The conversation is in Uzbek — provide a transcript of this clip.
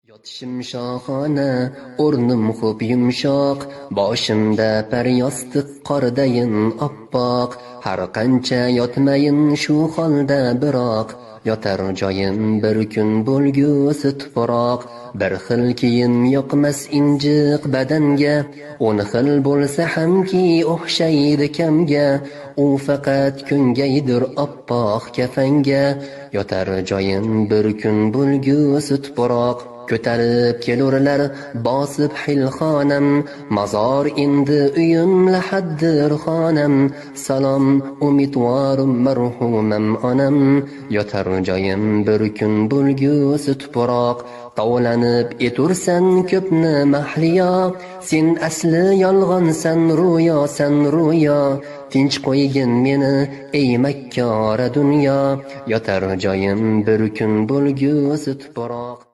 Yotishim shohona, o'rnim xo'p yumshoq, boshimda paryostiq qordayin oppoq, har qancha yotmayin shu holda biroq, yotar joyim bir kun bo'lgusi tuproq, bir xil kiyim yoqmas injiq badanga, 10 xil bo'lsa hamki o'xshaydi kamga, u faqat kungaydir oppoq kafanga, yotar joyim bir kun bo'lgusi tuproq. Ko'tarib kelurlar bosib xilxonam, mazor endi uyim lahaddir xonam, salom umidvorim marhumam onam, yotar joyim bir kun bo'lgusi tuproq. Tovlanib etursan ko'pni mahliyo, sen asli yolg'onsan ro'yo, tinch qo'ygin meni ey makkora dunyo, yotar joyim bir kun bo'lgusi tuproq.